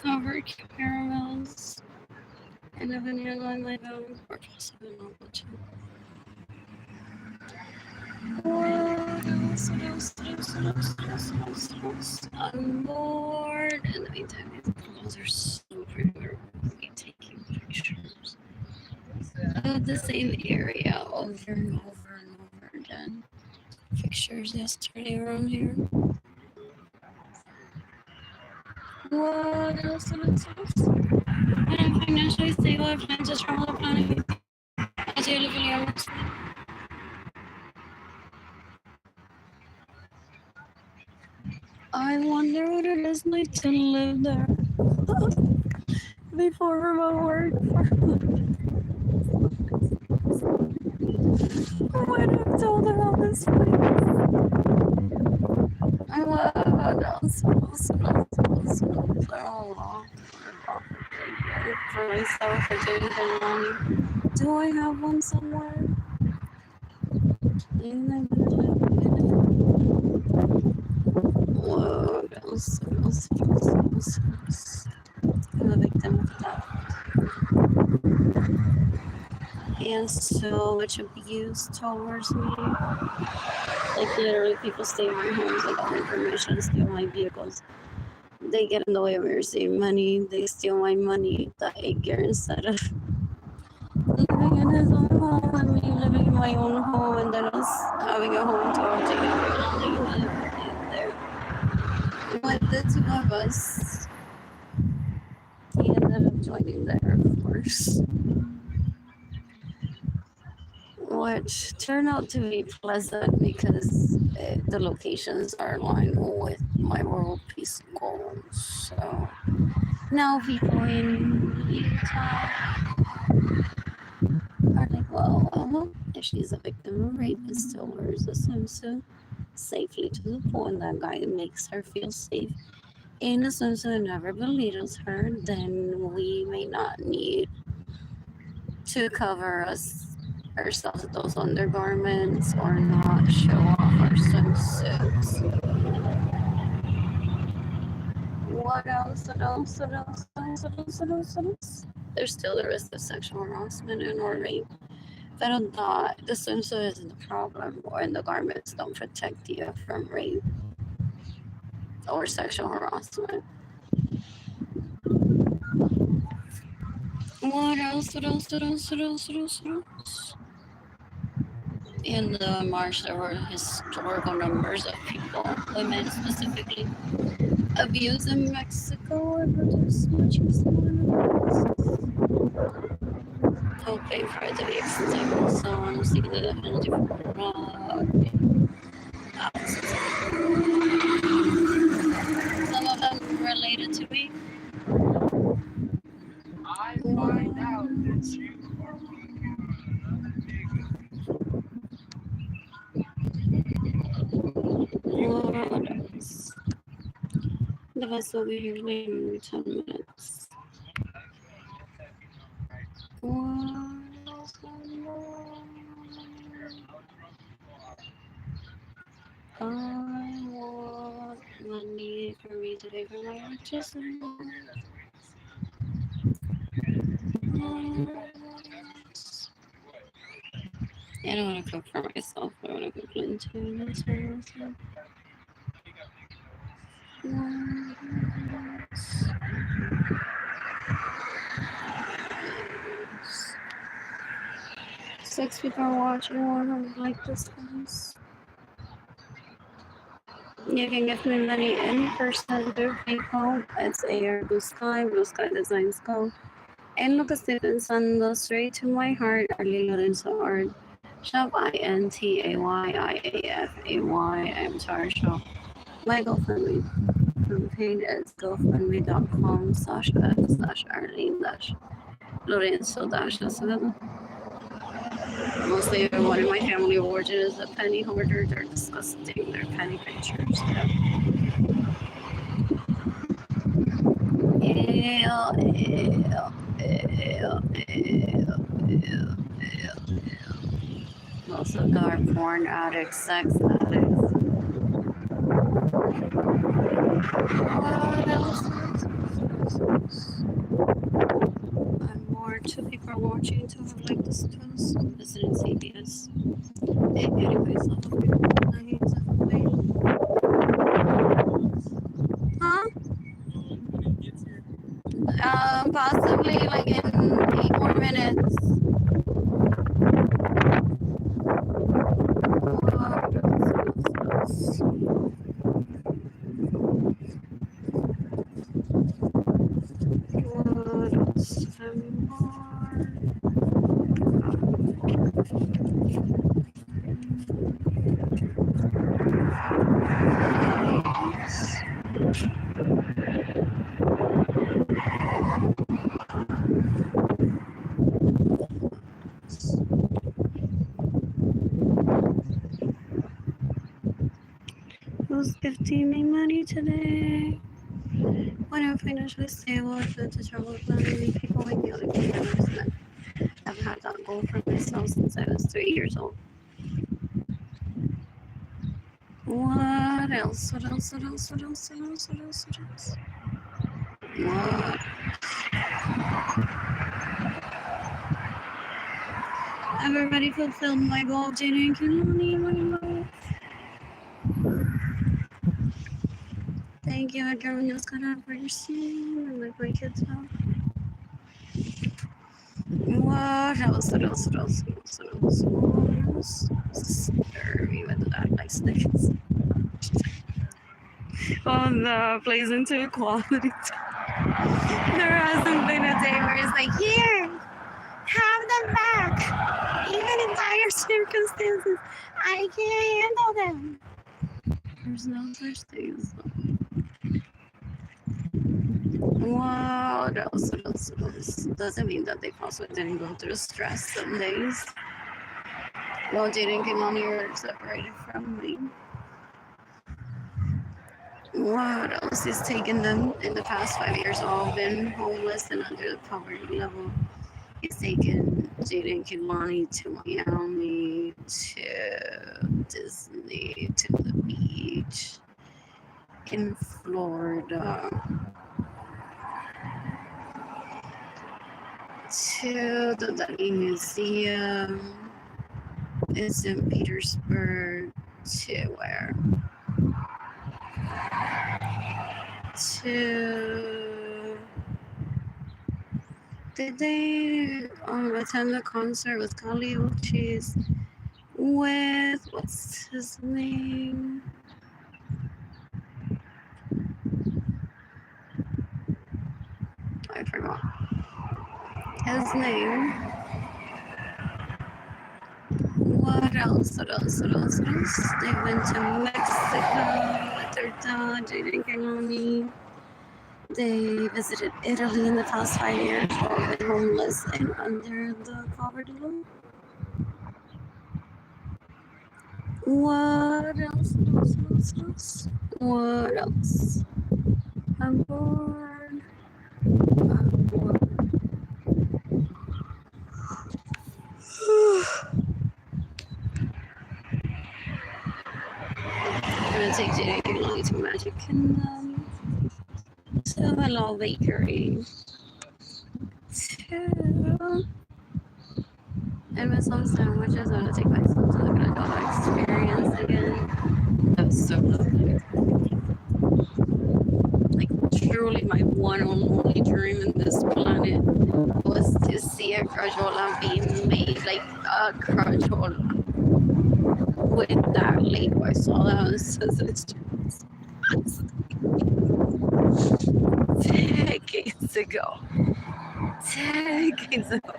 covered caramels and a vanilla Lego or possibly not. What else? What else? What else? What else? What else? What else? What else? I'm bored. In the meantime, these clothes are so pretty. We're taking pictures of the same area over and over and over again. Pictures yesterday around here. What else? What else? What else? When I'm financially stable, I plan to travel the planet. As you live in Europe. I wonder what it is like to live there. Before remote work. I might have told her all this place. I love those for myself or doing the money. Do I have one somewhere? What else? I'm a victim of that. And so much abuse towards me. Like literally people stay in my homes, like all information, steal my vehicles. They get in the way of me receiving money. They steal my money that I get instead of living in his own home and me living in my own home and then us having a home to our together. There. But the two of us, he ended up joining there, of course. Which turned out to be pleasant because the locations are aligned with my world peace goals. So now people in Utah are like, well, if she's a victim of rape and still wears a swimsuit safely to the pool and that guy makes her feel safe in a swimsuit and never belittles her, then we may not need to cover ourselves with those undergarments or not show off our swimsuits. What else? What else? What else? What else? What else? What else? What else? There's still the risk of sexual harassment and or rape. Pero the swimsuit isn't the problem, and the garments don't protect you from rape or sexual harassment. What else? What else? What else? What else? What else? What else? In the march, there were historical numbers of people, women specifically, abused in Mexico or produced much as hoping for it to be extinct. So I'm seeing the definitive some of them related to me. I find out that you are what else? The bus will be here in 10 minutes. What else? I want money for me today for my electricity. I don't want to cook for myself, but I want to cook into and that's what I was like. Six people are watching. 100 like this ones. You can give me money in person through PayPal. It's Blue Sky Designs Co. En lo que estoy pensando, straight to my heart, Arlene Lorenzo Art. Shop INTAYIAFAY. I'm sorry, shop. My GoFundMe page is gofundme.com/f/Arlene-Lorenzo-. Mostly everyone in my family of origin is a penny hoarder. They're disgusting. They're penny pictures. Also dark porn addicts, sex addicts. What else? two people are watching, two have like this twins visiting CBS. Anyways, huh? Possibly like in 8 more minutes. Who's gifting me money today? When I'm financially stable, I plan to travel with many people like the other members that I've had that goal for myself since I was 3 years old. What else? What else? What else? What else? What else? What else? What else? What? Everybody fulfilled my goal, Jada and Kilani. Thank you, Edgar. Just got out for your scene and like my kids have. What else? What else? What else? What else? What else? Scurvy with that, like snickers. Oh, the plays into equality. There hasn't been a day where it's like, here, have them back. Even in dire circumstances, I can't handle them. There's no such thing. What else? What else? What else? Doesn't mean that they possibly didn't go through stress some days. Well, Jaden came on here separated from me. What else is taking them in the past 5 years? All been homeless and under the poverty level. He's taken Jaden Kilani to Miami, to Disney, to the beach in Florida, to the Dali Museum in St. Petersburg, to where? Did they attend the concert with Kali Uchis with, what's his name? I forgot his name. What else? What else? What else? What else? They went to Mexico with their dad, Jaden Kilani. They visited Italy in the past 5 years while they're homeless and under the poverty line. What else? What else? What else? What else? I'm bored. I'm bored. I'm gonna take Jaden Kilani to Magic Kingdom. To Hello Bakery. To and with some sandwiches, I'm gonna take my son to the Granada experience again. That was so lovely. Like truly my one and only dream in this planet was to see a crajola being made, like a crajola with that label. I saw that on Scissors decades ago. Decades ago.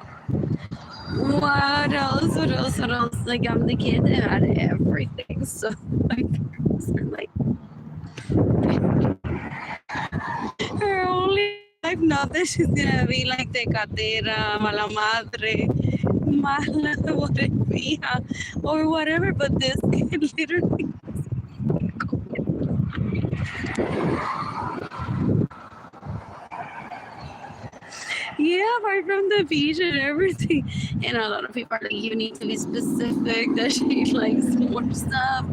What else? What else? What else? Like I'm the kid that had everything. So my parents are like, her only life, not that she's gonna be like tecatera, mala madre, mala borrefia, or whatever. But this kid literally. Yeah, apart from the beach and everything. And a lot of people are like, you need to be specific that she likes more stuff.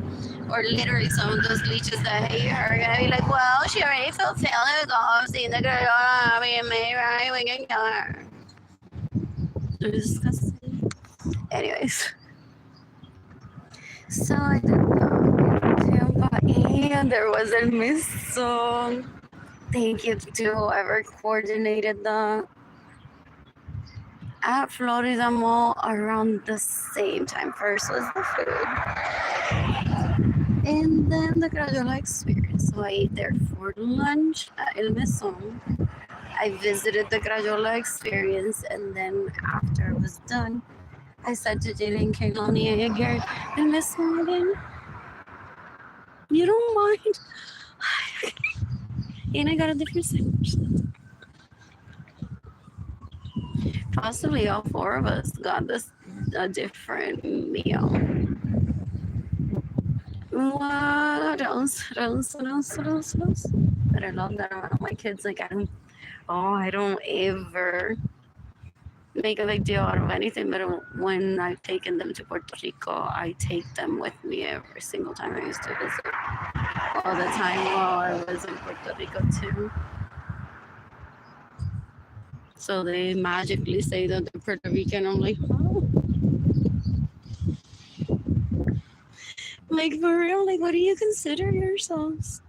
Or literally some of those leeches that hate her are gonna be like, well, she already fulfilled her goal of seeing the girl being made right, we can kill her. Disgusting. Anyways, so I did Tampa, and there was a miss song. Thank you to whoever coordinated that at Florida Mall around the same time. First was the food, and then the Crayola experience. So I ate there for lunch at El Mesón. I visited the Crayola experience, and then after it was done, I said to Jada and Kaylani, "Hey, Gary, El Mesón again? You don't mind?" And I got a different sandwich. Possibly all four of us got this a different meal. What else? What else? What else? What else? What else? But I love that around my kids. Like I don't ever make a big deal out of anything. But when I've taken them to Puerto Rico, I take them with me every single time I used to visit. All the time while I was in Puerto Rico too. So they magically say that they're Puerto Rican. I'm like, oh, like for real? Like, what do you consider yourselves?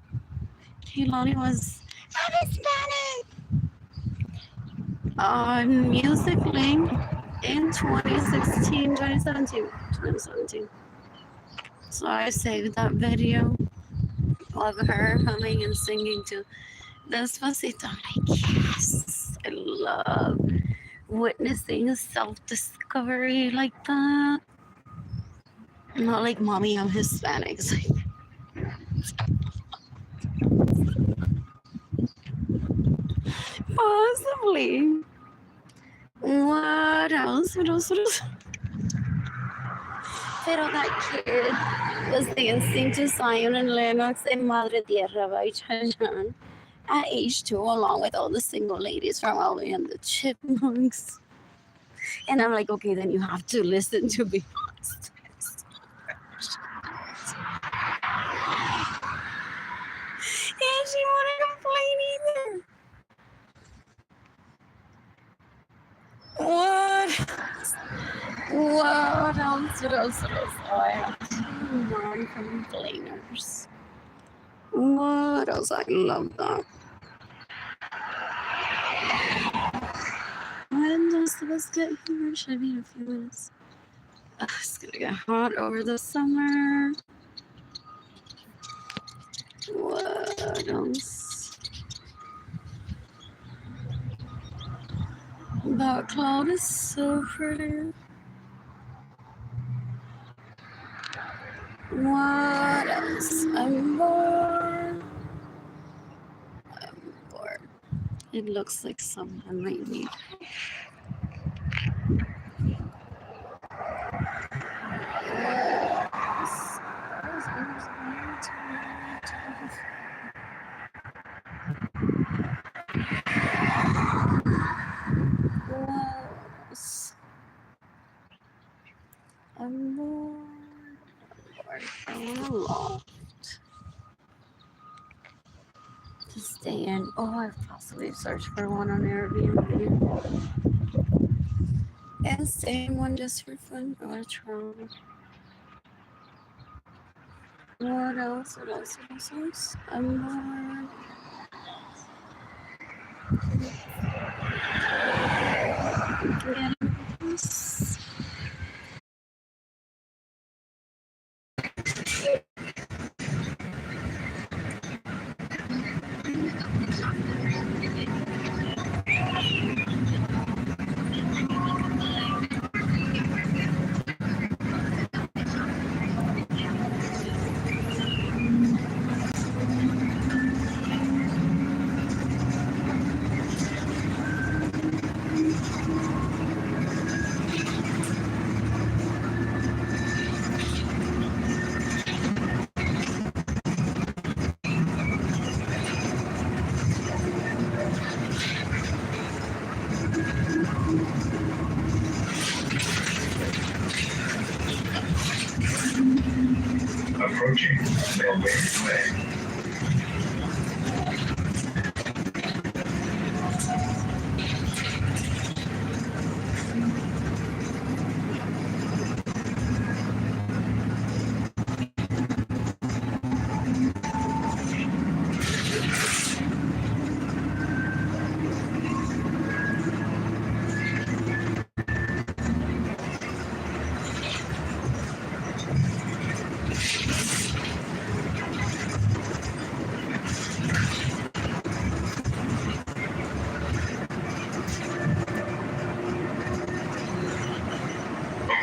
Kehlani was, I'm Hispanic. On Musical.ly in 2017. So I saved that video of her humming and singing to Despacito. I'm like, yes, I love witnessing self-discovery like that. Not like, mommy, I'm Hispanic. It's like, possibly. What else? What else? What else? Pero that kid was dancing to Zion and Lennox and Madre Tierra by Chayanne at age 2, along with all the single ladies from Alvin and the Chipmunks. And I'm like, okay, then you have to listen to Beyonce. And she wouldn't complain either. What? What else? What else? What else? Oh, I have 2 non-complainers. What else? I love that. When does the bus get here? Should I be in a few minutes? It's gonna get hot over the summer. What else? That cloud is so pretty. What else? I'm bored. It looks like someone might need. I'm bored. I'm lost. To stay in. Oh, I've possibly searched for one on Airbnb. And stay in one just for fun. Or try. What else? What else? What else? What else? I'm bored. Getting this.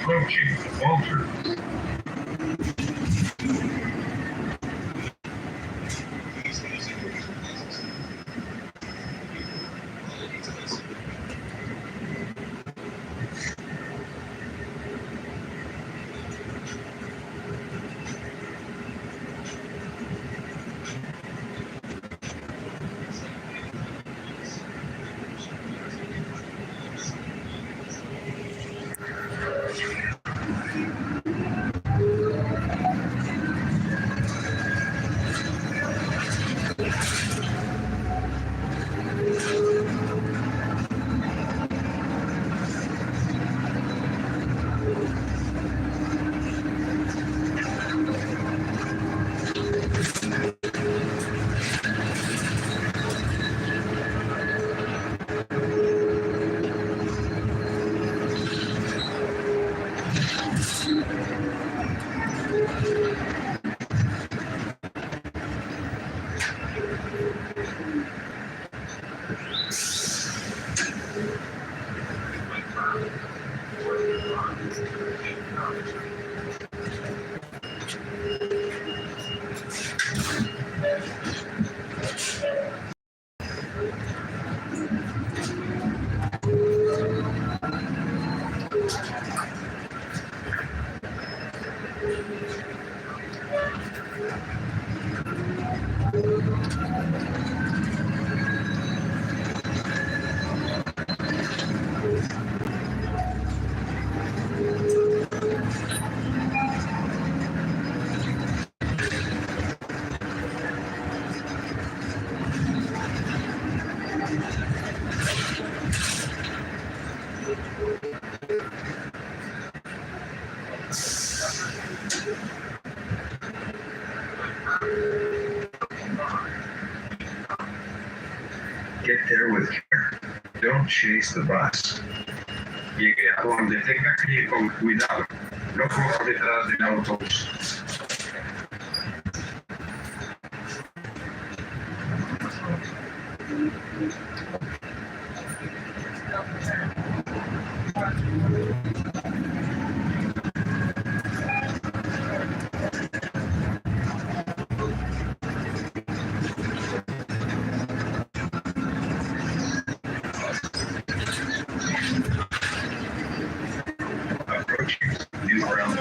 Approaching Walter. Get there with care. Don't chase the bus. Llegue a donde tenga que ir con cuidado. No corra detrás del autobús. Approaching New Brown.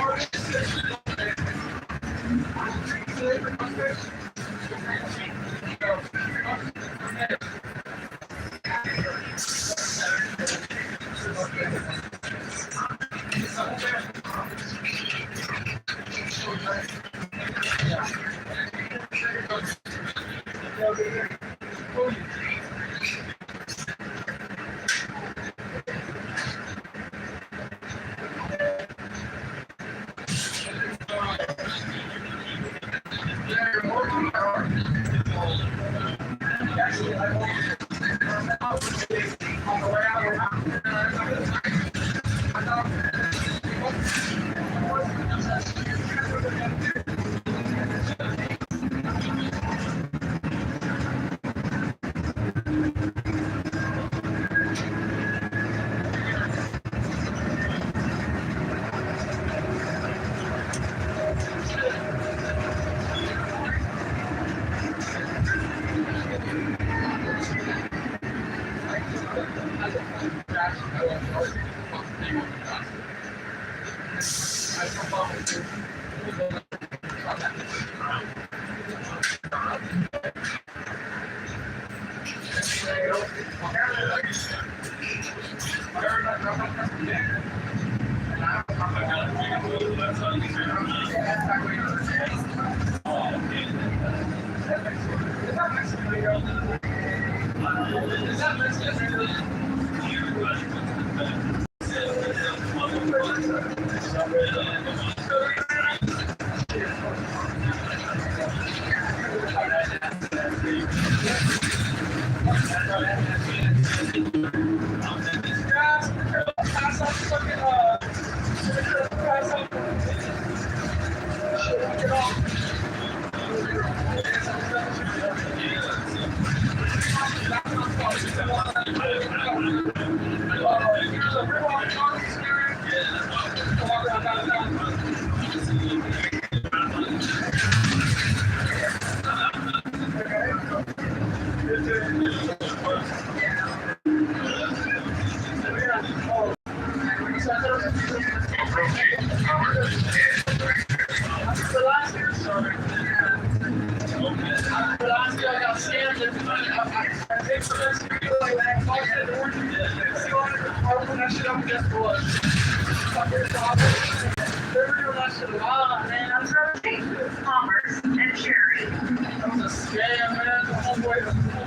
Man, I'm trying to take Commerce and Cherry. That was a scam, man. The homeboy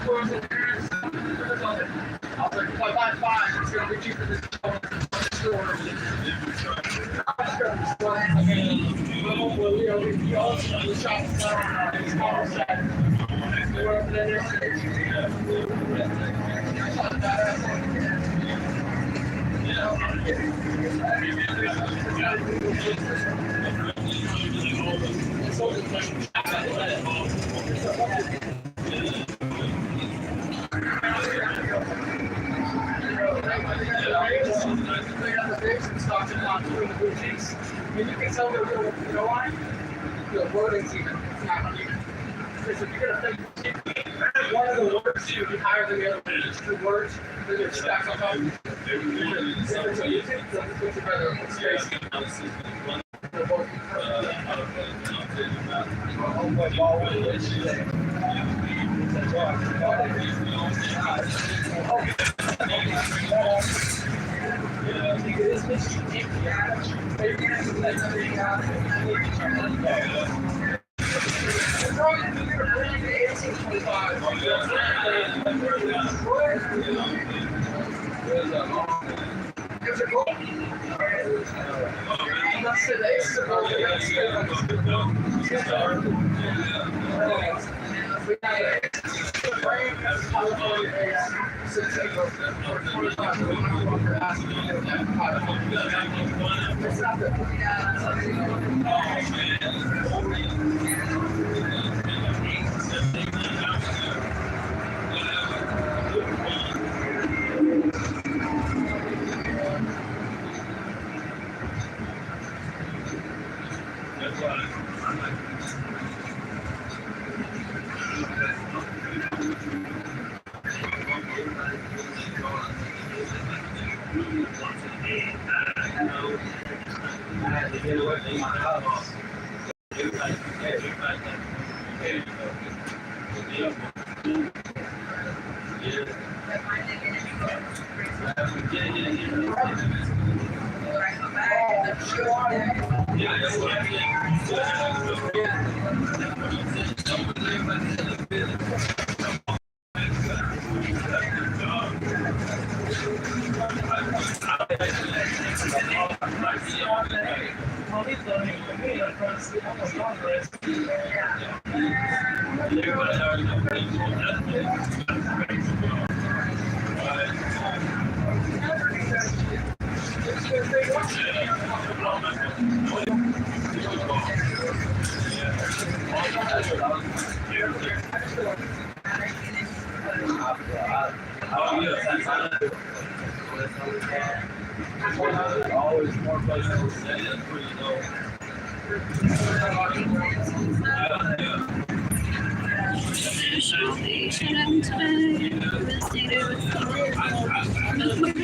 was in there. I was like, if I buy 5, it's going to be cheaper than the store. We all shop his Commerce side. We were up there. You can tell they're real, you know why? The wording's even. It's not even. Because if you're going to think one of the words should be higher than the other one, it's 2 words, then they're stacked on top. So you take them, put together a space. They're both always more places to say that's pretty low. Salvation today, visited with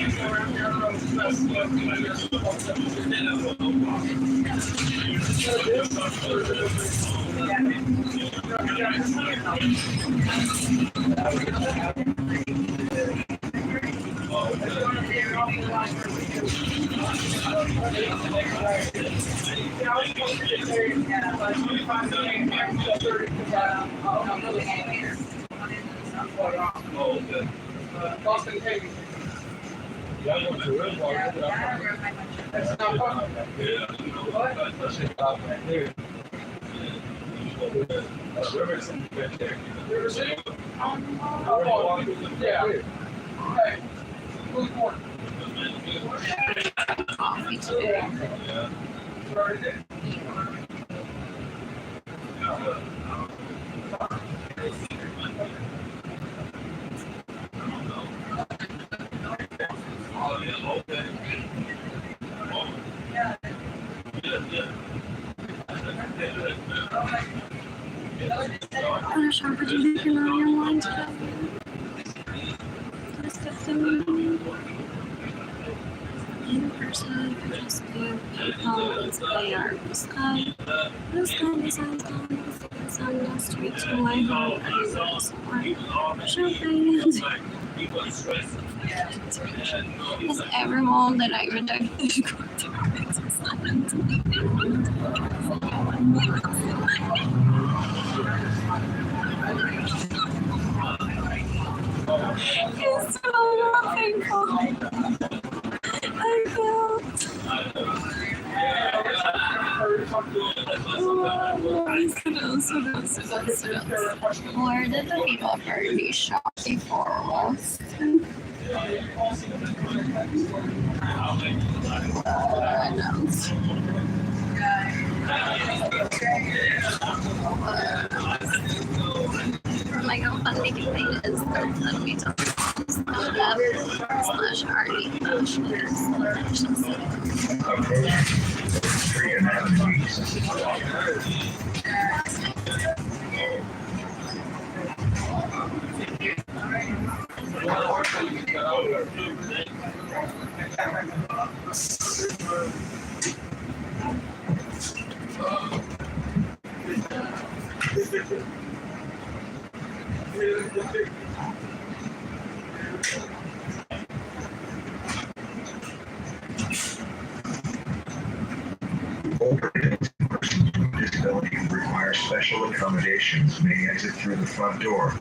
Boston Katie. Yeah, what's the real one? That's not fun. River City? Yeah. Hey, who's born? coffee today. What a shop did you make in your line today? Let's get some in person, just give PayPal, let's pay our Sky. The Sky designs on the street to my home, and support shopping. Because every mom that I rejected it's so painful. I can't. Where did the people already shop before us? Like how fun making thing is that we talk slash Arlene Persons with disability who require special accommodations may exit through the front door.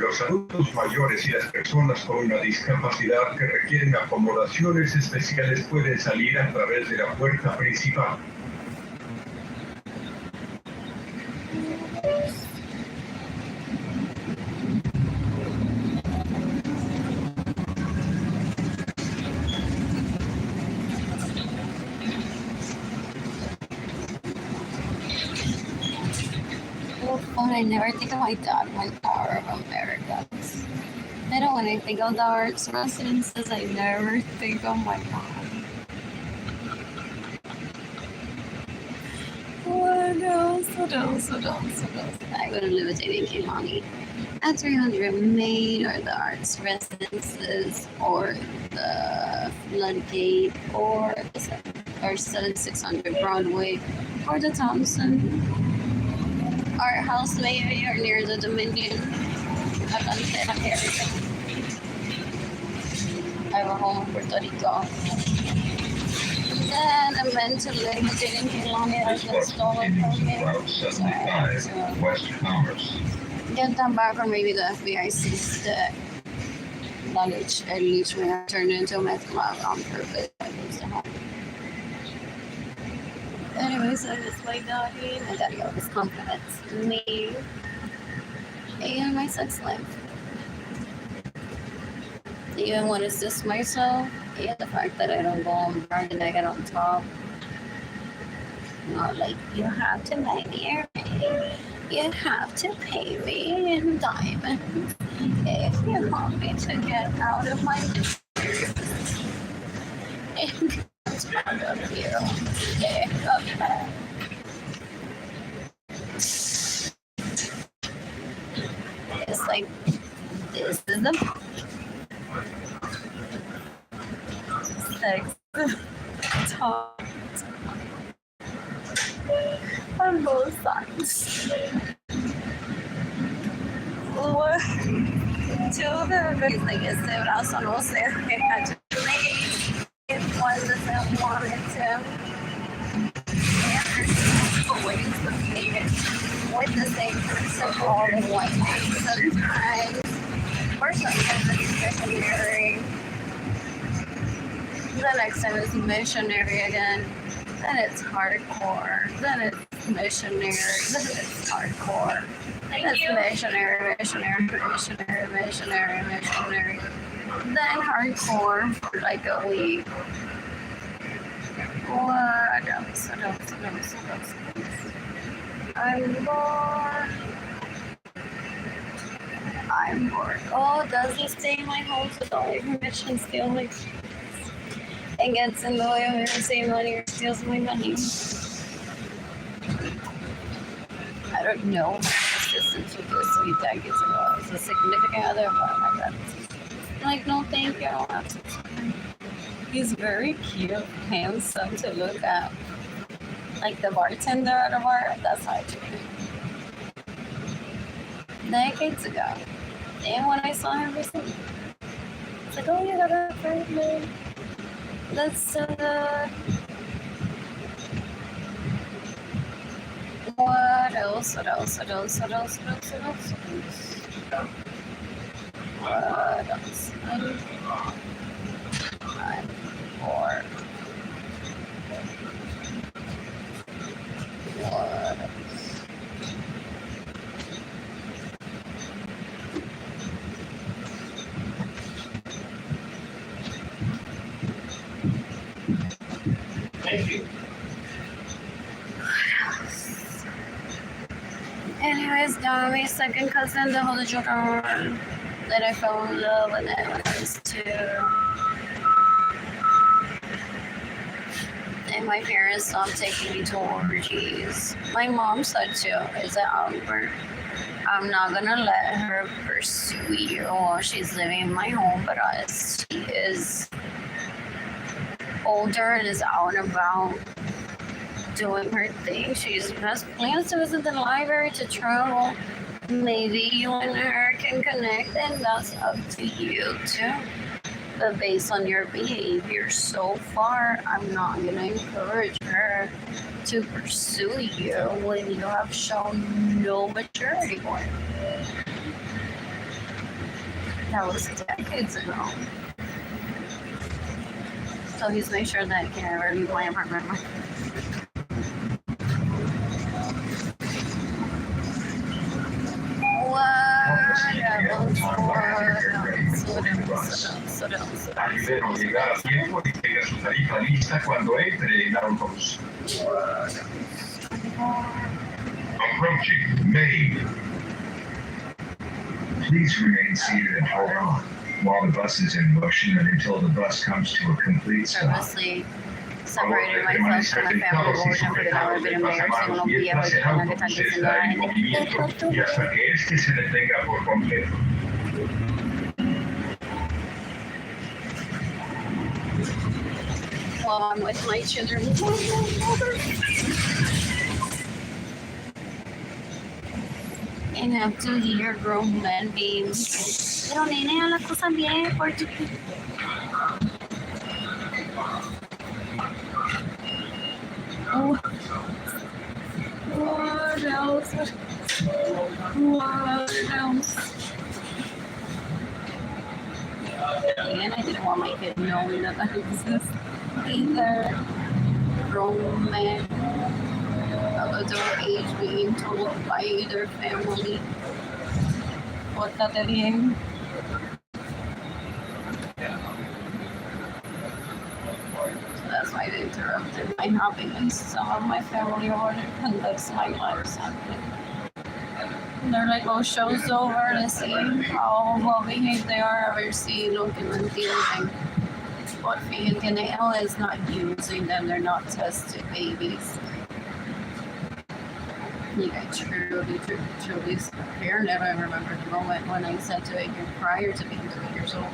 Los adultos mayores y las personas con una discapacidad que requieren acomodaciones especiales pueden salir a través de la puerta principal. But I never think of my dad when Tower of America. I don't when I think of the arts residences, I never think of my mom. What else? I would have lived in Kimani. At 300 Main or the arts residences or the Floodgate or 600 Broadway or the Thompson Art House maybe or near the Dominion. I've done it up here. I have a home in Puerto Rico. Then I meant to live in kilometers and stolen from me. West Commerce. Get them back or maybe the FBI sees that luggage at least when I turned into a meth lab on purpose. Anyways, I just like daddy. My daddy always compliments me and my sex life. Even when it's just myself, and the fact that I don't go on brand and I get on top. Not like you have to buy me airplane. You have to pay me in diamonds if you want me to get out of my business. And that's part of you. Okay. It's like, this is the sex talk on both sides. Or to the good, like I said, also no say I had to play if one doesn't want it to. And there's always the thing with the same person all in one night. Sometimes, or sometimes it's secondary. The next time it's missionary again. Then it's hardcore. Then it's missionary. Then it's hardcore. Then it's missionary. Then hardcore for like a week. What else? I'm bored. Oh, does he stay in my house with all the permission still? Like, and gets in the way of me saving money or steals my money. I don't know my assistance with this sweet decades ago. It's a significant other, but my God. Like, no, thank you. I don't have to. He's very cute, handsome to look at. Like the bartender at a bar, that's how I treat him. Decades ago. And when I saw him recently, It's like, oh, you got a apartment. That's so good. What else? What else? What else? What else? What else? What else? What else? I'm bored. What else? Thank you. Anyways, got my second cousin, the Holy Jordan, that I fell in love with it when I was 2. And my parents stopped taking me to orgies. My mom said too, is that Albert, I'm not gonna let her pursue you while she's living in my home, but as she is older and is out and about doing her thing, she has plans to visit the library, to travel. Maybe you and her can connect, and that's up to you too. But based on your behavior so far, I'm not gonna encourage her to pursue you when you have shown no maturity for it. That was decades ago. So he's made sure that I can't ever leave my apartment. Ayúdenos a llegar a tiempo y tenga su tarifa lista cuando entre en el autobús. Approaching Maine. Please remain seated and hold on while the bus is in motion and until the bus comes to a complete stop. Purposely separated myself from my family origin porque no haber been embarrassing unos viejos que van a estar diciendo Y hasta que este se detenga por completo. while I'm with my children. And have to hear grown men being, pero nene, haz las cosas bien, porque... Oh. What else? What else? And I didn't want my kid knowing that that exists either. Grown men of adult age being told by their family, pórtate bien. So that's why they interrupted my happiness. Some of my family ordered conducts my life something. They're like, oh, show's over, let's see how well behaved they are, a ver si lo que no entienden. What fíjense que L is not using them, they're not tested babies. Yeah, truly, scared. Never remember the moment when I said to a year prior to being 3 years old.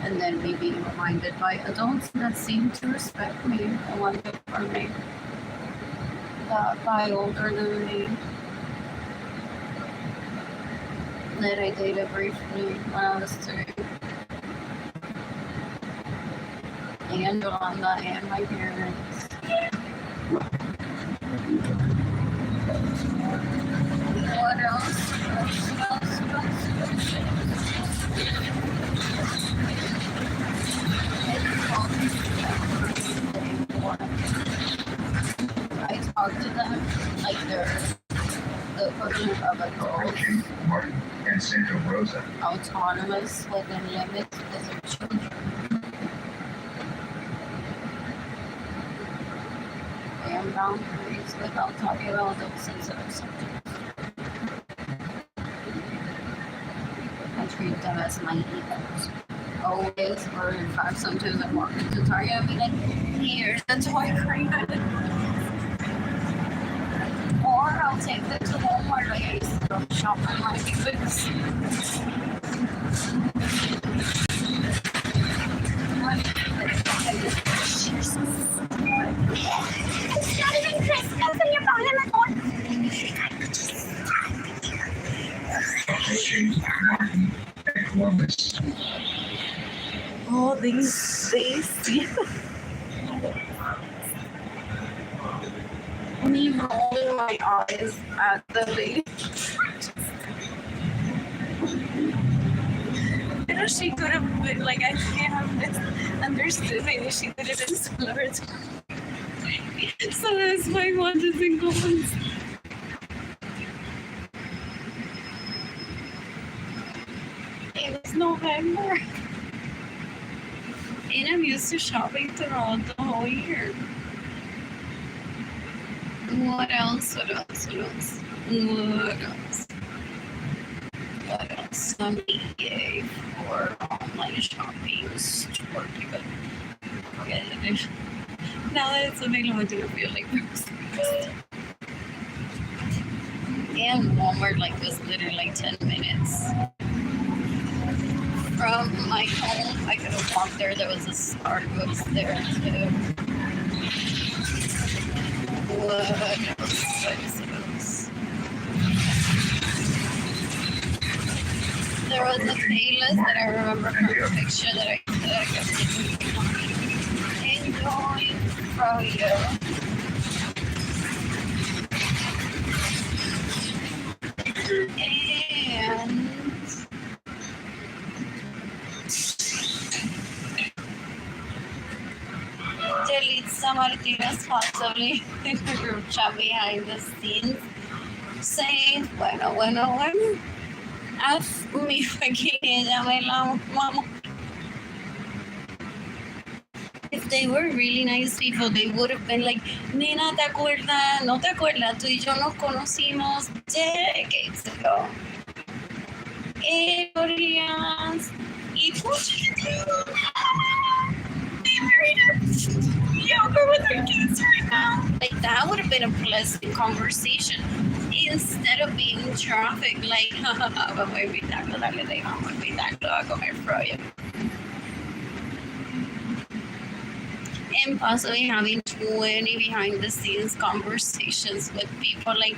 And then me being reminded by adults that seem to respect me and want good for me. That guy older than me that I dated briefly when I was 3. And Yolanda and my parents. What else? I talk to them like they're the equivalent of Approaching adults. Martin and Santa Rosa. Autonomous within limits as their children. And boundaries without talking about those sensitive subjects. I treat them as my equals. Always, or in fact, sometimes I walk into Target and be like, here's the toy crate. Or I'll take them to Walmart like I used to go shop on my books. It's not even Christmas and you're buying him a toy. Approaching Martin and Columbus. Oh, they see me rolling my eyes at the lady. Pero she could have been like, I can't understood. Maybe she could have been slurred. So that's why I wanted to go. It was November. And I'm used to shopping throughout the whole year. What else? What else? What else? What else? What else? Some EA for online shopping store people. Okay. Now that it's available, I do feel like and Walmart like was literally like 10 minutes from my home. I could have walked there. There was a Starbucks there too. What else? There was a playlist that I remember from a picture that I kept enjoying from you. And Delitza Martinez possibly in the group chat behind the scenes saying, bueno. Haz mi fue que ella me la mamó. If they were really nice people, they would have been like, Nena, ¿te acuerdas? ¿No te acuerdas? Tú y yo nos conocimos decades ago. Glorias. Y they married her younger with her kids right now. Like, that would have been a pleasant conversation. Instead of being in traffic, like, vamos a invitarlo, vamos a invitarlo a comer froyo. And possibly having 20 behind the scenes conversations with people like,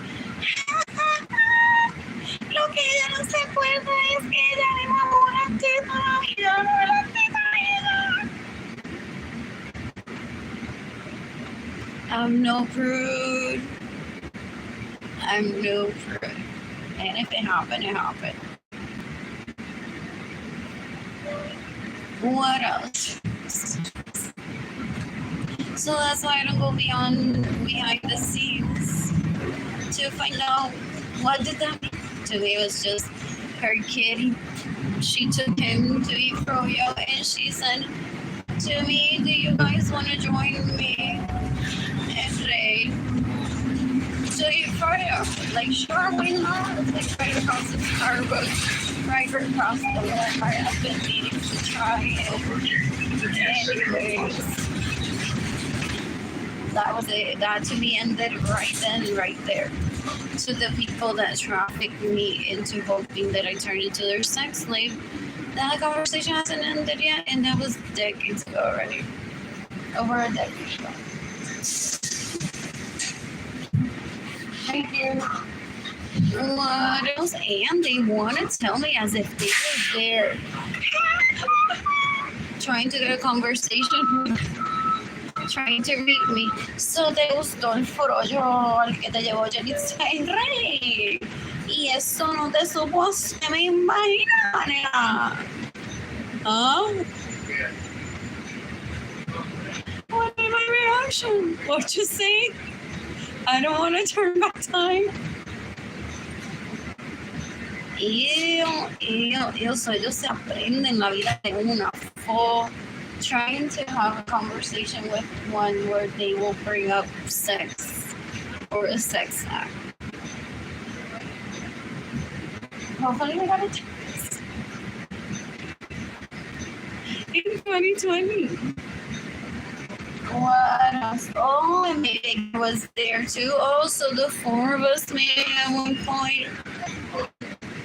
lo que ella no se acuerda es que ella me enamoraste todavía, no la todavía. I'm no prude. I'm no prude. And if it happened, it happened. What else? So that's why I don't go behind the scenes to find out what did that mean. To me, it was just her kid. She took him to eat froyo and she said to me, do you guys want to join me and Ray to eat froyo? Like, sure, why not? It's like right across the Starbucks, right across the road. I have been needing to try it. Anyways. That was it. That to me ended right then and right there. To the people that trafficked me into hoping that I turned into their sex slave, that conversation hasn't ended yet, and that was decades ago already. Over a decade ago. Thank you. What else? And they want to tell me as if they were there. Trying to get a conversation. Trying to meet me. So te gustó el forollo al que te llevó Yelitza en Rey. Y eso no te supo hacer, me imagino, nena. Huh? What is my reaction? What you say? I don't want to turn back time. Eso ellos se aprenden la vida de una forma. Trying to have a conversation with one where they will bring up sex or a sex act. Hopefully, I got a chance in 2020. What else? Oh, and maybe was there too. Also, the four of us maybe at one point.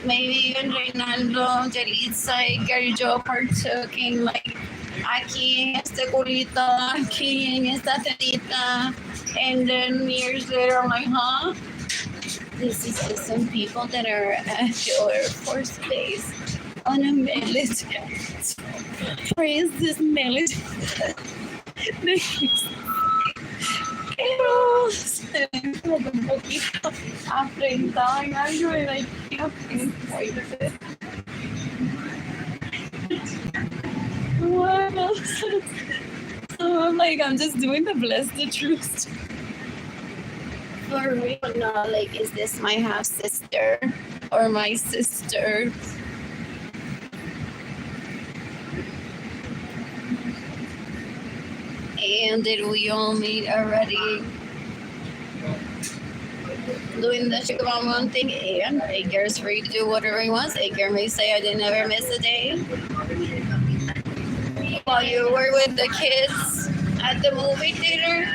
Maybe even Reynaldo, Yelitza, Gary Joe partook in like. Aquí en este culito, aquí en esta telita, and then years later I'm like, huh? This is just some people that are at your Air Force Base on a millet. Praise this millet. Pero se ve como un poquito afrentada en algo and I can't pinpoint it. What else? So I'm like, I'm just doing the bless the truth. For real, no, like, is this my half sister or my sister? And did we all meet already? Doing the Chicago thing, and Edgar is free to do whatever he wants. Edgar may say I didn't ever miss a day. While you were with the kids at the movie theater,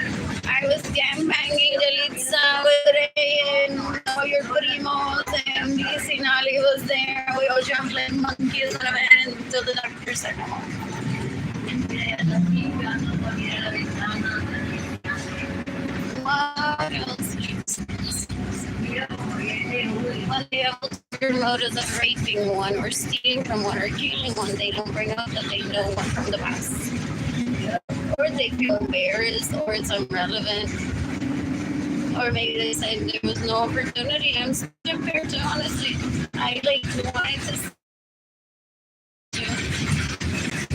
I was gangbanging Delitza with Ray and all your primos, and Lizzie Nali was there. We all jumped like monkeys on a van until the doctor said no. What else? When they have ulterior motives of raping one or stealing from one or killing one, they don't bring up that they know one from the past. Or they feel embarrassed, or it's irrelevant. Or maybe they say there was no opportunity. I'm so embarrassed, honestly. I wanted to.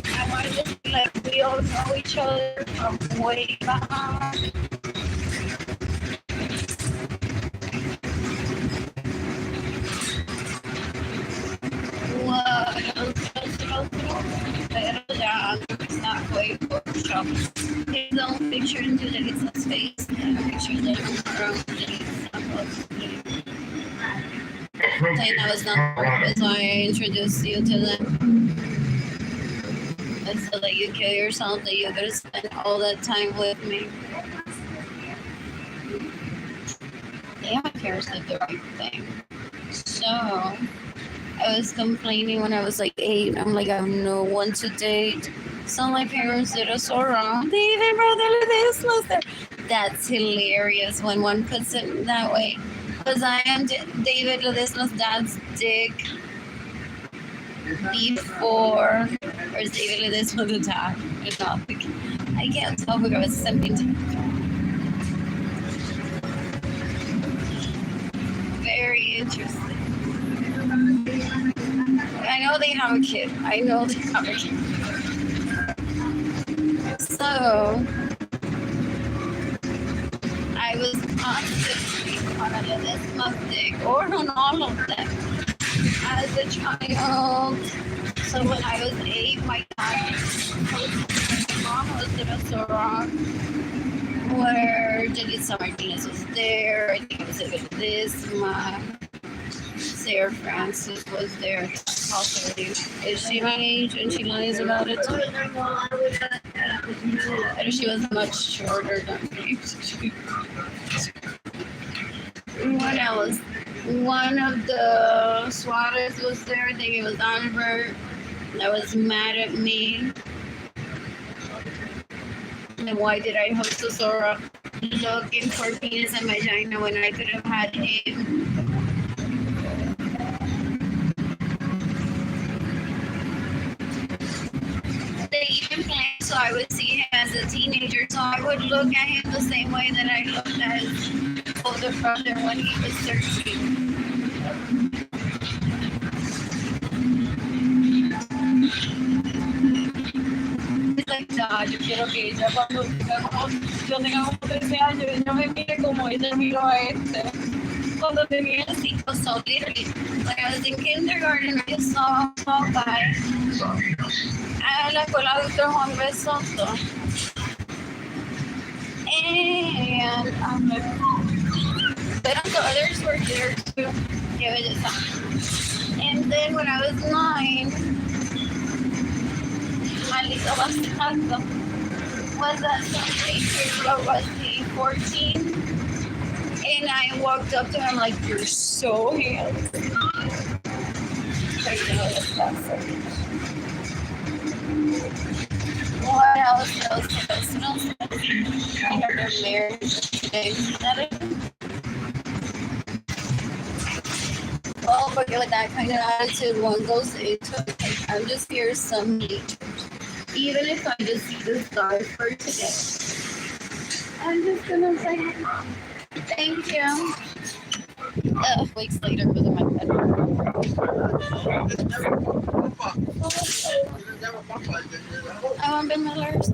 I wanted to be like, we all know each other from way back. Pero ya está way Photoshop. His own picture into Delitza's face and a picture there of her own Delitza. And I was not purpose, so I introduced you to them. And so that you kill yourself, that you're gonna spend all that time with me. Yeah, Kara said the right thing. So I was complaining when I was like 8. I'm like, I have no one to date. So my parents did us so wrong. They even brought this was there. That's hilarious when one puts it that way. Because I am David Ledesma's dad's dick before, or is David Ledesma the dad? I can't tell because I was simping to very interesting. I know they have a kid. So I was constantly on a Ledesma dick, or on all of them, as a child. So when I was 8, my mom was in a restaurant where Delitza Martinez was there. I think it was even Ledesma. Sarah Francis was there. Possibly. Is she my age? And she lies about it too. And she was much shorter than me. When I was, one of the Suarez was there. I think it was Albert. That was mad at me. And why did I host a Sora looking for penis and vagina when I could have had him? They even planned so I would see him as a teenager, so I would look at him the same way that I looked at his older brother when he was 13. It's like, Dad, yo quiero que ella cuando yo tenga como 13 años, ella me mire como ella miró a este. Cuando tenía 5, so literally, when I was in kindergarten, I saw a small guy a la escuela Dr. Juan B. Soto. And I'm like, but the others were there too. Give it a time. And then when I was 9, Malika Bastazo was at some place where was he 14? And I walked up to him like, you're so handsome. What else? I heard they're married today. Oh, but working with that kind of attitude, one goes into it. Like, I'm just here some nature. Even if I just see this guy for today, I'm just gonna say thank you. Weeks later, was in my bed. I want Ben Miller's.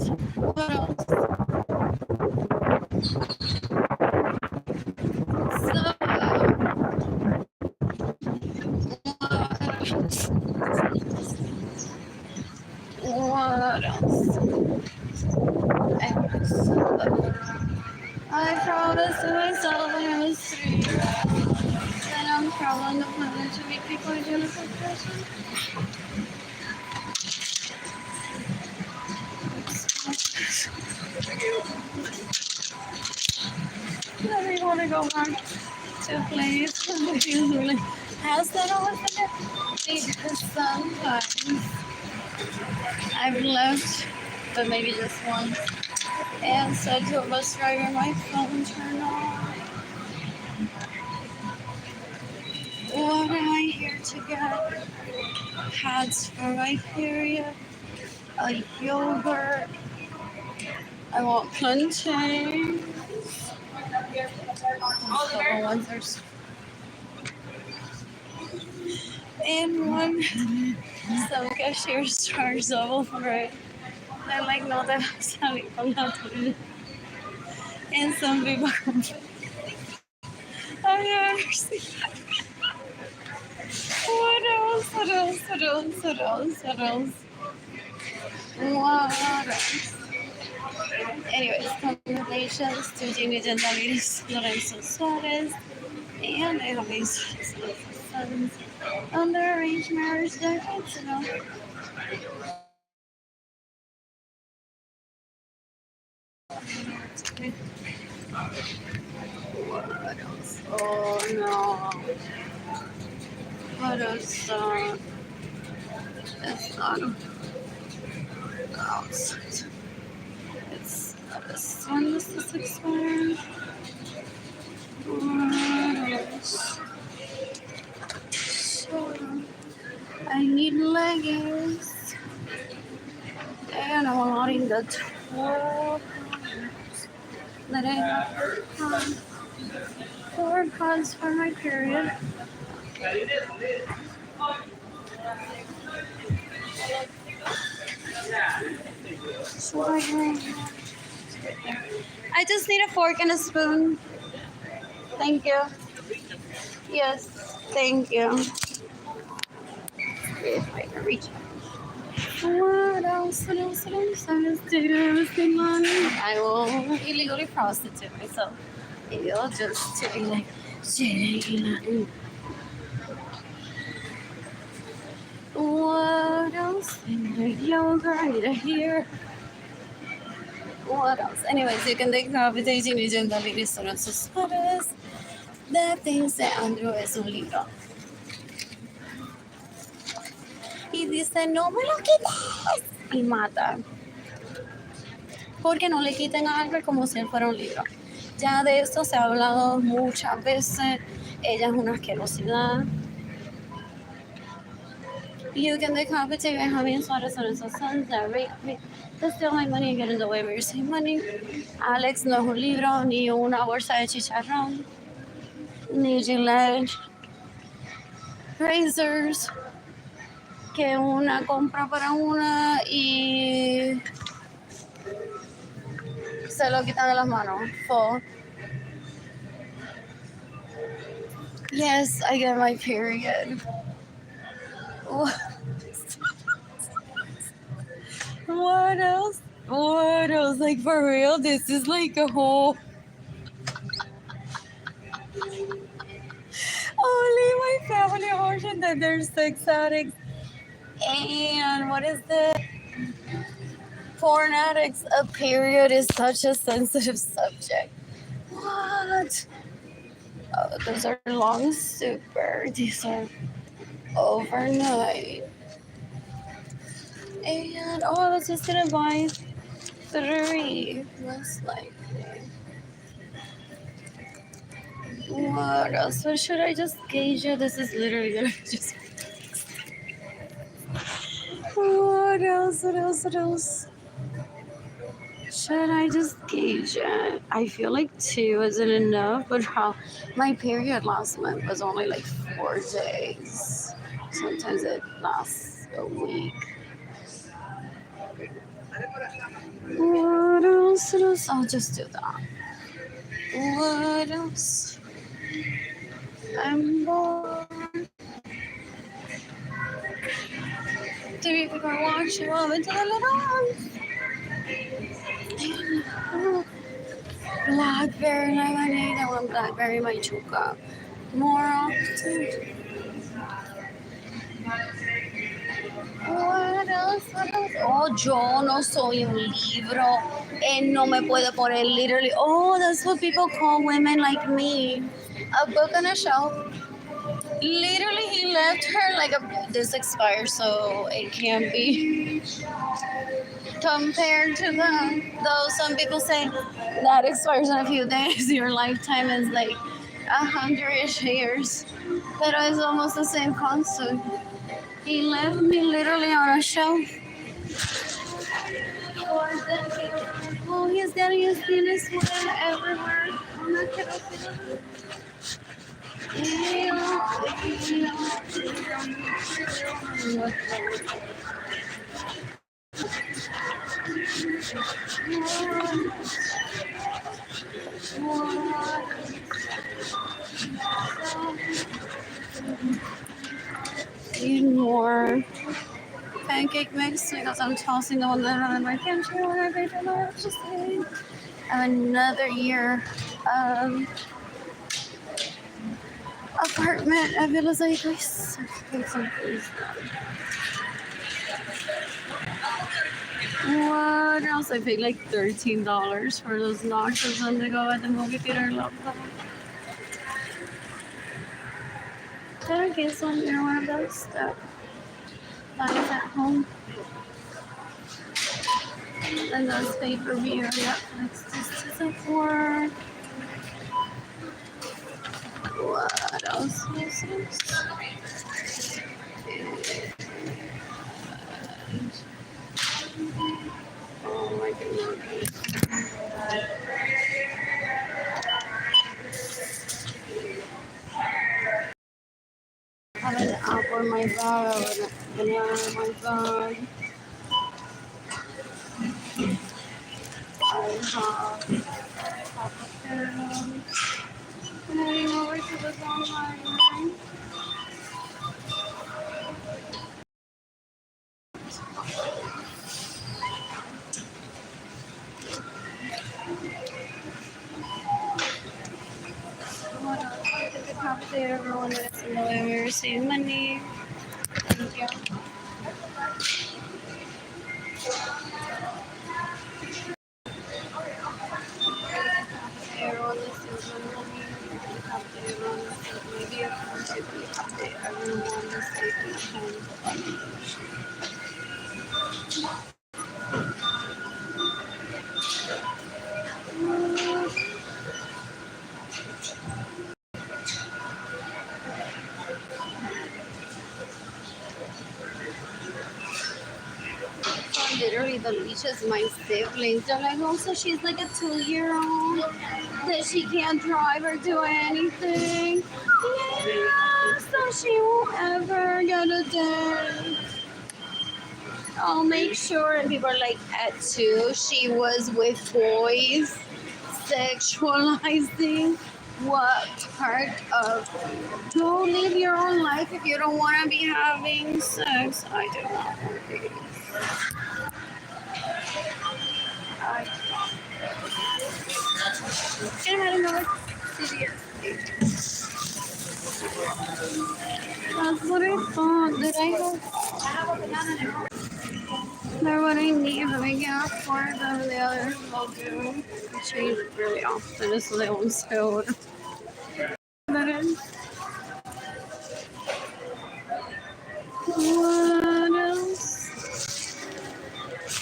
What else? What else? I promised to myself when I was 3 that I'm traveling the planet to meet people I do in person. I really want to go back to a place and it feels really has that always been it? Because sometimes I've left, but maybe just once, and said to a bus driver, my phone turned off. What am I here to get? Pads for my period, a yogurt. I want plantain. And one some cashier charge double for it. They're like, no, that's selling from that. And some people I've never seen that. What else? What else? What else? What else? What else? What else? Anyways, congratulations to Jamie and Arlene Lorenzo Suarez and Eloise sons on their arranged marriage decades ago. What else? Oh no. What else? It's not outside. It's this one. This is expired. What else? So, I need leggings. And I'm allotting the 12 that I have 4 pounds for my period. So I just need a fork and a spoon. Thank you. Yes, thank you. If I can reach it. What else? What else? What else? I'm just taking money. I will illegally prostitute myself. Maybe I'll just to be like, shit. What else? I need a yogurt. I need a hair. What else? Anyways, you can take cohabitation agent de restaurantes suaves. The things de Andrew es un libro. Y dice, no me lo quites. Y mata. Porque no le quiten a Albert como si él fuera un libro. Ya de esto se ha hablado muchas veces. Ella es una asquerosidad. You can decapitate by having Suarez and sus sons that rape me. To steal my money and get in the way of your same money. Alex no es un libro, ni una bolsa de chicharrón, ni Gillette razors, que una compra para una y se lo quitan de las manos. Full. Yes, I get my period. What else? What else? Like, for real, this is like a whole... Only my family mentioned that they're sex addicts. And what is the... Porn addicts. A period is such a sensitive subject. What? Those are long super. These are overnight. And I was just gonna buy 3, most likely. What else? What should I just gauge it? This is literally gonna just. What else? What else? What else? Should I just gauge it? I feel like 2 isn't enough, but how my period last month was only like 4 days. Sometimes it lasts a week. What else? What else? I'll just do that. What else? I'm bored. 3 people are watching. Oh, into the little Blackberry lemonade. I want blackberry machuca more often. What else? What else? Oh, yo no soy un libro. And no me puede poner literally. Oh, that's what people call women like me. A book on a shelf. Literally, he left her like this expires, so it can't be compared to them. Though some people say that expires in a few days, your lifetime is like 100-ish years. But it's almost the same concept. He left me literally on a shelf. Oh, he's getting his penis wet everywhere. I'm not kidding. Need more pancake mix because I'm tossing the one that I'm in my pantry when I made it. Just kidding. I have another year of apartment. I feel as like I suffocate something. What else? I paid like $13 for those nachos on the go at the movie theater. I love them. Can I get some one of those that buys at home? And those pay-per-view. Yep, Netflix to support. What else? Oh my goodness. I have an apple in my bag, I have a banana in my bag. I have avocado. I'm heading over to the online. What else? I think I have to everyone that's in the way we receive money. Thank you. Everyone receives money. Everyone receives media. Everyone receives literally the leash is my siblings. They're like, oh, so she's like a 2-year-old that she can't drive or do anything. Yeah, so she won't ever get a day. I'll make sure. And people are like, at 2, she was with boys, sexualizing. What part of don't live your own life if you don't want to be having sex? I do not want these. Get ahead and go serious. That's what I thought. Did I have a banana? They're what I need, but I can't afford them. The others will do. I change it really often so they won't spill.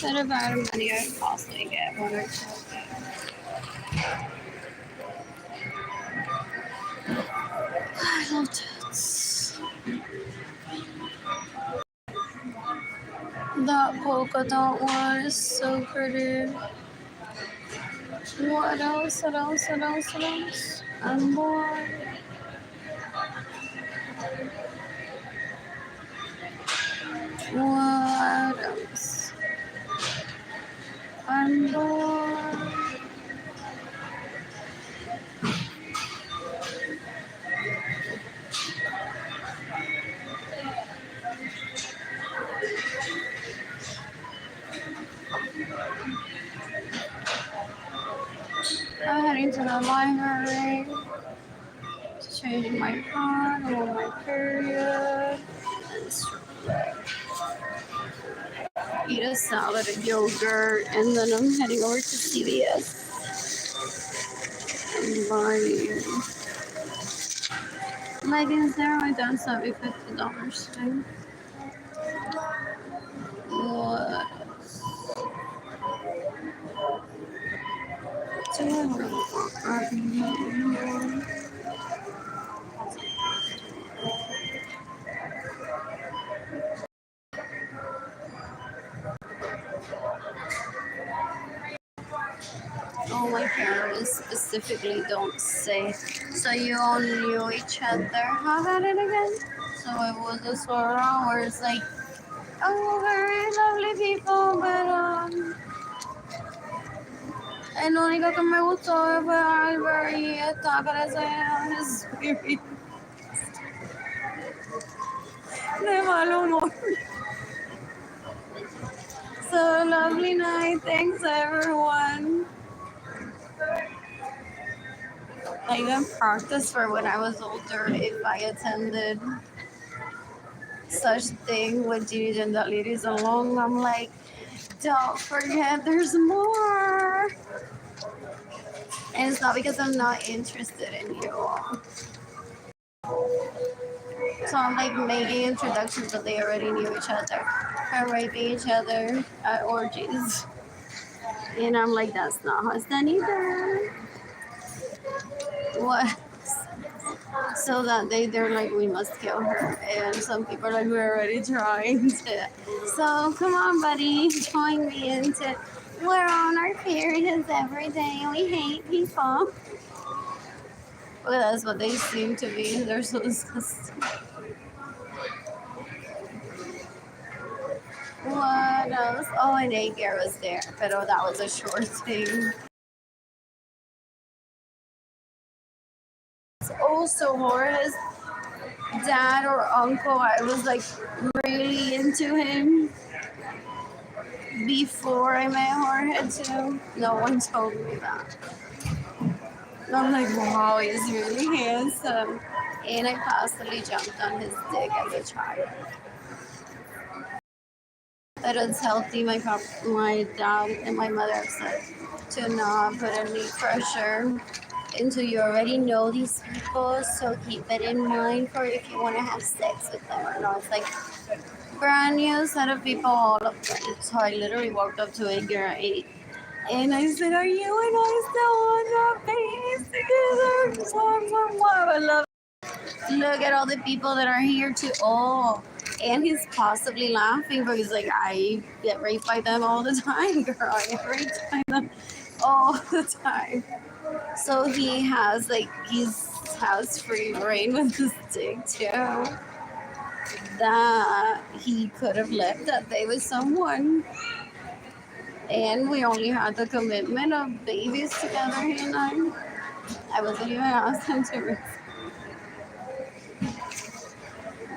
instead of out of money, I'd possibly get one or two. I love tits. That polka dot one is so pretty. What else? What else? What else? What else? And more. What else? And more. I'm heading to the library to change my pad on my period. Eat a salad and yogurt, and then I'm heading over to CVS. I'm buying. Like, is there my dad sent me $50 today? What do I want? Oh, my parents specifically don't say. So you all knew each other. How about it again? So it was a sort of where it's like, oh, very lovely people, but el único que me gustó fue Albert y esta parece spirit de mal humor. So lovely night. Thanks everyone. I even practiced for when I was older if I attended such thing with Gigi and the ladies along. I'm like, don't forget there's more. And it's not because I'm not interested in you all. So I'm like making introductions, but they already knew each other. And raping each other at orgies. And I'm like, that's not how it's done either. What? So that they're like, we must kill her. And some people are like, we're already trying to. So come on, buddy, join me into. We're on our periods every day. We hate people. Well, that's what they seem to be. They're so disgusting. What else? Oh, and Agar was there, but oh, that was a short thing. Also, Jorge's dad or uncle, I was like really into him before I met Jorge too. No one told me that. I'm like, wow, he's really handsome. And I possibly jumped on his dick as a child. But it's healthy. My dad and my mother have said to not put any pressure into you already know these people, so keep it in mind for if you want to have sex with them or not. It's like brand new set of people all of them. So I literally walked up to Edgar at 8 and I said, are you and I still on the face together? I love it. Look at all the people that are here too. Oh, and he's possibly laughing because like I get raped by them all the time, girl. I get raped by them all the time. So he has free reign with his dick too. That he could have left that day with someone. And we only had the commitment of babies together, he and I wasn't even asked him to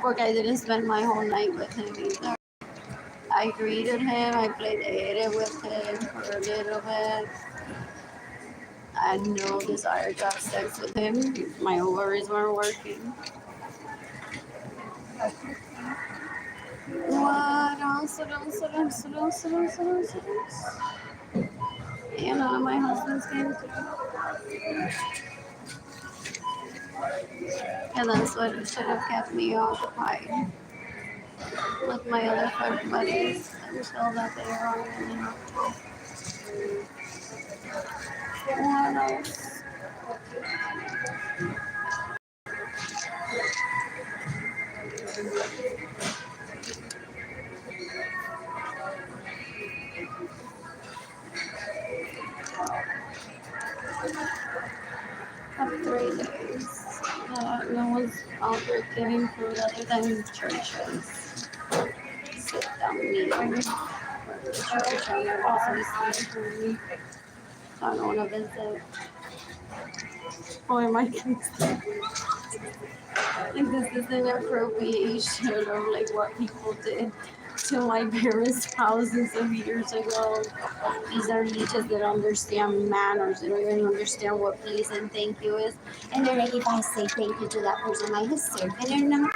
work. I didn't spend my whole night with him either. I greeted him, I played Ere with him for a little bit. I had no desire to have sex with him. My ovaries weren't working. What else? And my husband's game too. And that's what should have kept me occupied. with my other friend buddies until that they are really not. What else? Have 3 days. No one's out there giving food other than churches. Sit down meeting. Church on their bosses. I don't want to visit. Or am I like this is an appropriation of like what people did to my parents' thousands of years ago. These are leeches that understand manners. They don't even understand what please and thank you is. And then like if I say thank you to that person, am I a servant or not?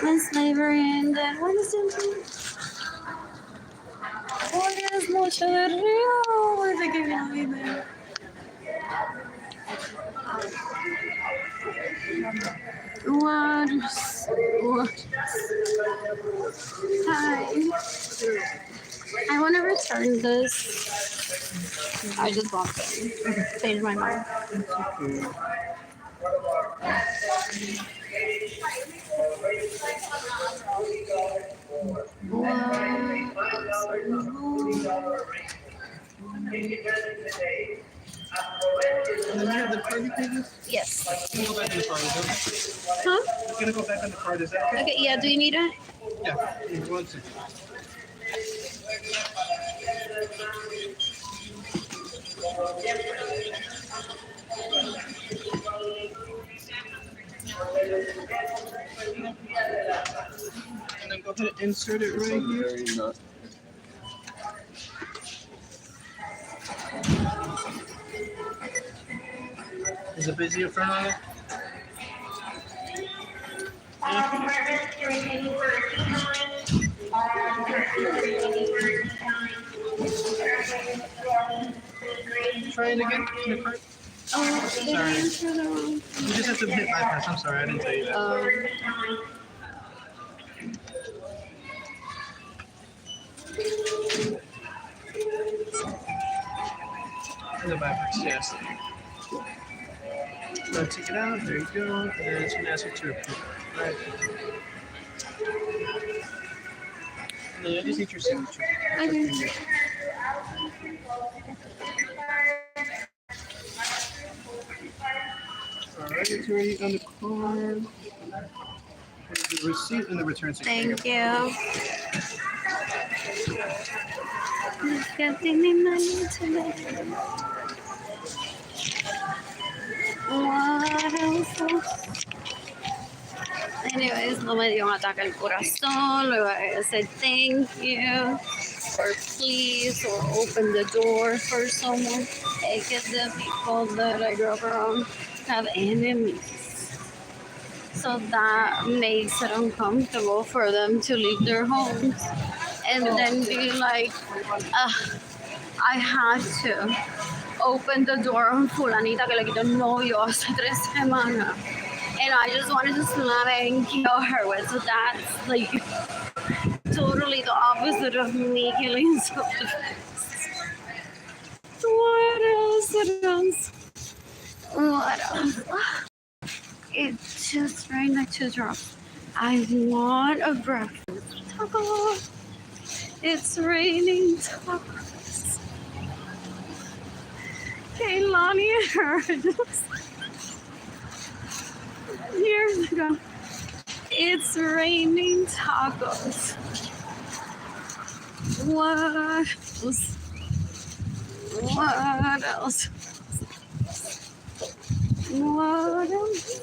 When slavery ended, what is it? Hoy es noche de río, de que viene. What? Hi. I want to return this. I just bought them. Changed my mind. And then you have the card you paid with? Yes. You can go back on the card, is that okay? Huh? You're gonna go back on the card, is that okay? Okay, yeah, do you need it? Yeah. Give me 1 second. And then go ahead and insert it right here. Is it busy in front of it? Try it again. The card. Oh, Sorry. You just have to hit bypass. I'm sorry, I didn't tell you that. And the bypass, yes. So take it out. There you go. And then it's gonna ask you to approve. Right. And then I just need your signature. Okay. Alright, it's already on the card. Here's the receipt and the return certificate. Thank you. Getting me money today. What else? Anyways, no me dio un ataque al corazón. Luego I said thank you, or please, or open the door for someone. Because the people that I grew up around have enemies. So that makes it uncomfortable for them to leave their homes and then be like, I had to open the door on fulanita que le quitó el novio hace 3 semanas. And I just wanted to slap it and kill her with. So that's like totally the opposite of me killing someone. What else? What else? It just right next to drops. I want a breakfast taco. It's raining tacos. Kaylani and her just years ago. It's raining tacos. What else? What else? What else?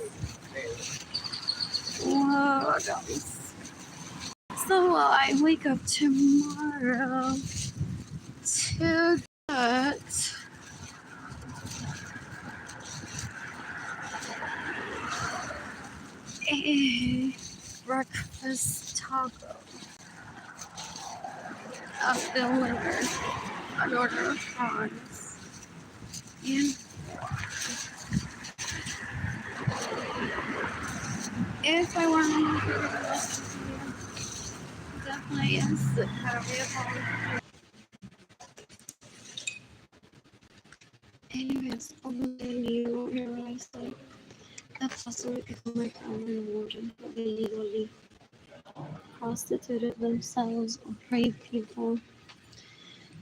What else? So will I wake up tomorrow to get a breakfast taco? I've delivered an order of fries. And If I were home for the rest of the year, definitely is heavy upon. Anyways, obviously you realize that the possible people might come in order who illegally prostituted themselves or raped people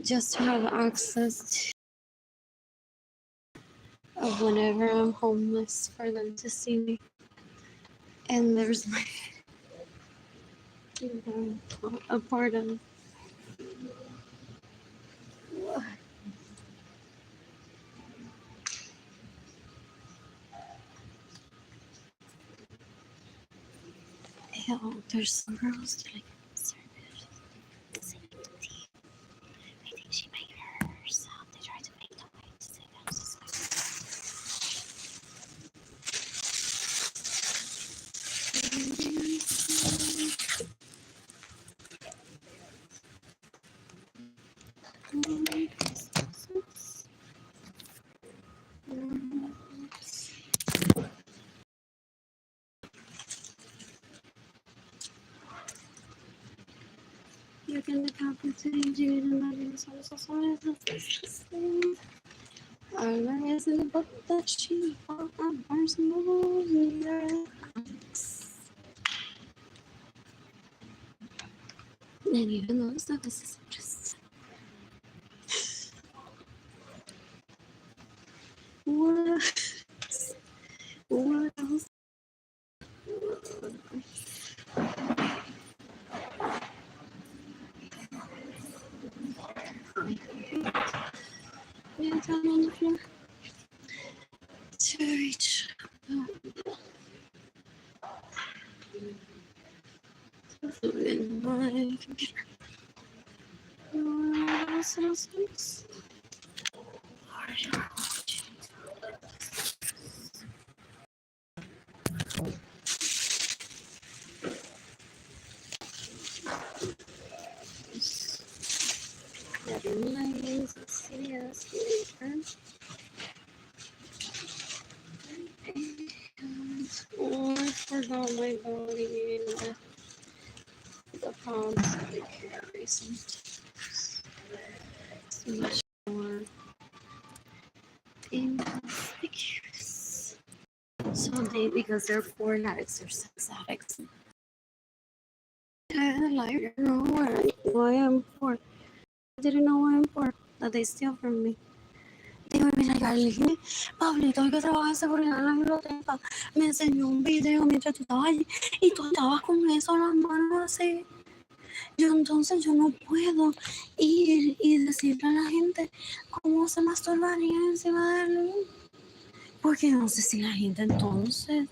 just to have access to of whenever I'm homeless for them to see me. And there's like a part of hell, there's some girls that like service. I think she made herself. They tried to make the way to say that was you can decapitating Jude and that is also sorry that this thing. I realized in the book that she bought a personal leader. And even though stuff is just what what else? Yeah, down on the floor to reach in my computer. What else? Leggings, CS later. Oh, I forgot my body and the pounds that I carry sometimes. So much more inconspicuous. So they, because they're porn addicts or sex addicts. I didn't know why I'm poor. I didn't know why I'm poor. That they steal from me. They would be like, Arlene, Pablito, hay que trabajar seguridad en la biblioteca. Me enseñó un video mientras tú estabas allí y tú estabas con eso en las manos así. Entonces yo no puedo ir y decirle a la gente cómo se masturbaría encima de él. Porque no sé si la gente entonces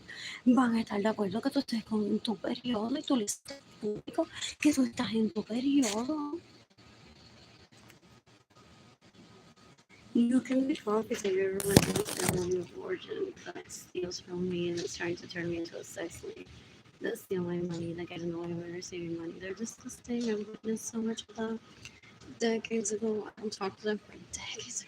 van a estar de acuerdo que tú estés con tu periodo y tú le dices al público que tú estás en tu periodo. You can be wrong because you're really an abortion that steals from me and it's trying to turn me into a sex slave. That's the only money that get in the way of receiving money. They're disgusting. I've witnessed so much of that decades ago. I haven't talked to them for decades.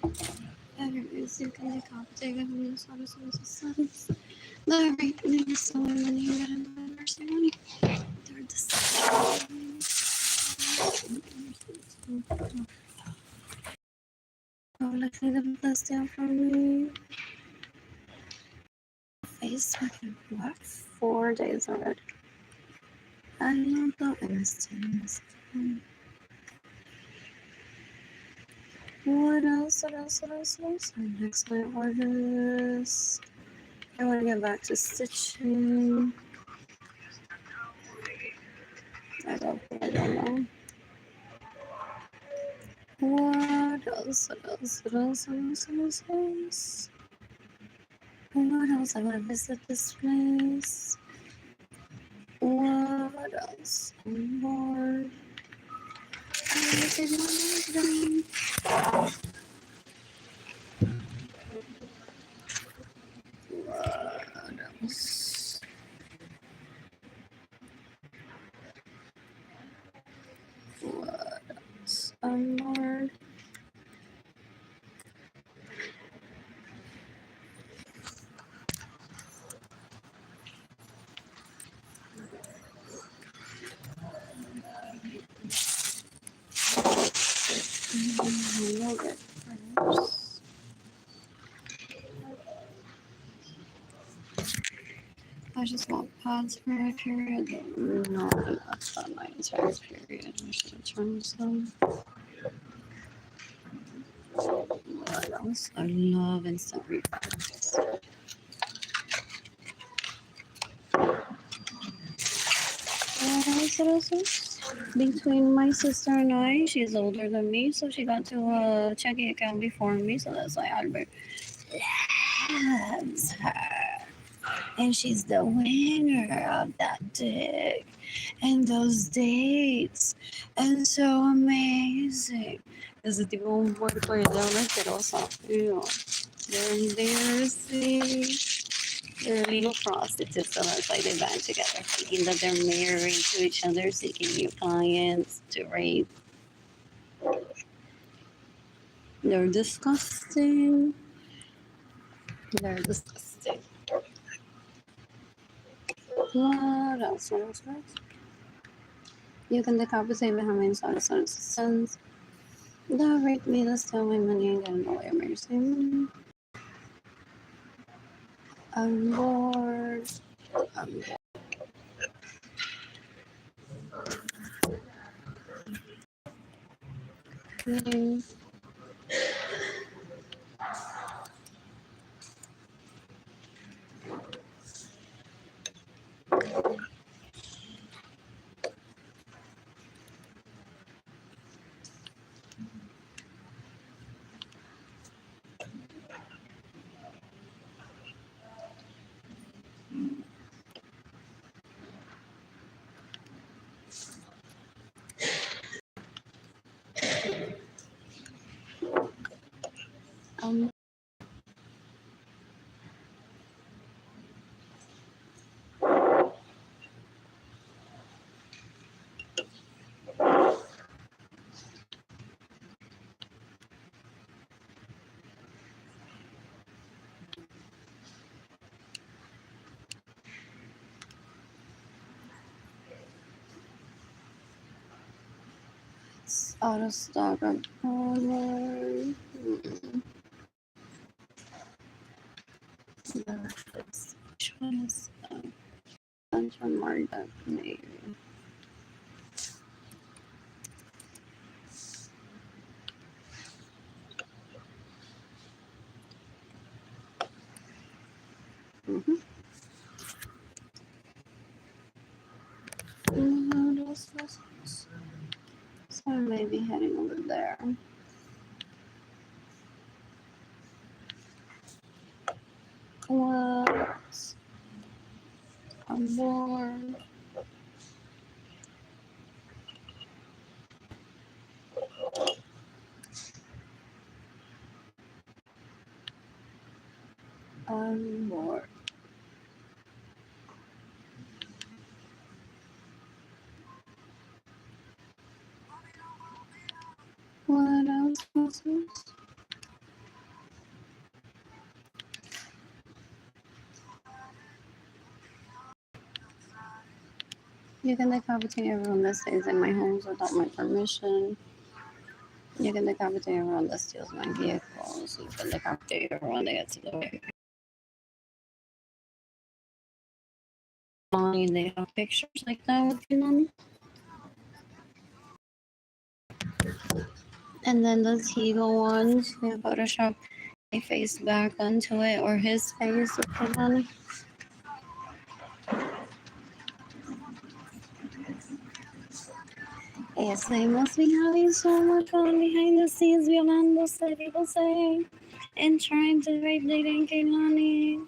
Better music and decapitate government sons. The right name is so many and mercy money. They're the same. Oh, let's see the plus down from me. Facebook, what? 4 days already. I don't know instance. What else? What else? What else? What else? Next my orders. I want to get back to stitching. I don't know. What else? What else? What else? What else? What else? What else? What else? I want to visit this place. What else? I'm bored. I did my What else? What else? I'm bored. Yogurt first. I just want pads for my period. Not enough on my entire period. I should have turned some. What else? I love instant refunds. What else? What else? What else? Between my sister and I, she's older than me, so she got to a checking account before me, so that's why Albert loves her. And she's the winner of that dick and those dates. And so amazing. Ese tipo es un puerco y una asquerosa. Ew. They're embarrassing. They're legal prostitutes, so that's why they band together, thinking that they're married to each other, seeking new clients to rape. They're disgusting. They're disgusting. What else? What else? What else? You can decapitate behind sons. The rape me, the steal my money, and get an away mercy. I'm bored. I'm bored. Um, it's out of stock. I'm bored. Which one is that? Bunch of Marta, maybe. Mm-hmm. What else? What else? So I may be heading over there. What? I'm bored. I'm bored. What else? What else? You can decapitate everyone that stays in my homes without my permission. You can decapitate everyone that steals my vehicles. You can decapitate everyone that gets in the way. Mommy, they have pictures like that with you, mommy. And then does he go on to Photoshop my face back onto it or his face with the money? Yes, they must be having so much fun behind the scenes, violando, people say, and trying to rape dating Kehlani.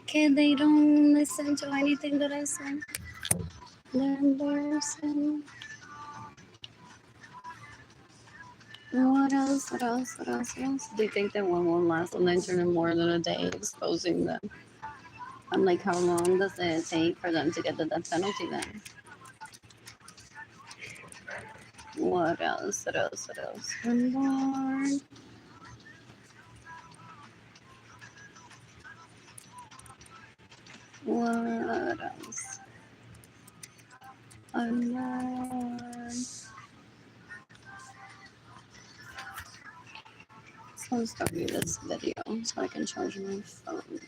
Kid, they don't listen to anything that I say. They're embarrassing. What else? What else? What else? What else? They think that one won't last on the internet more than a day, exposing them. I'm like, how long does it take for them to get the death penalty then? What else? What else? What else? Unborn. What else? Unborn. So I'm starting this video so I can charge my phone.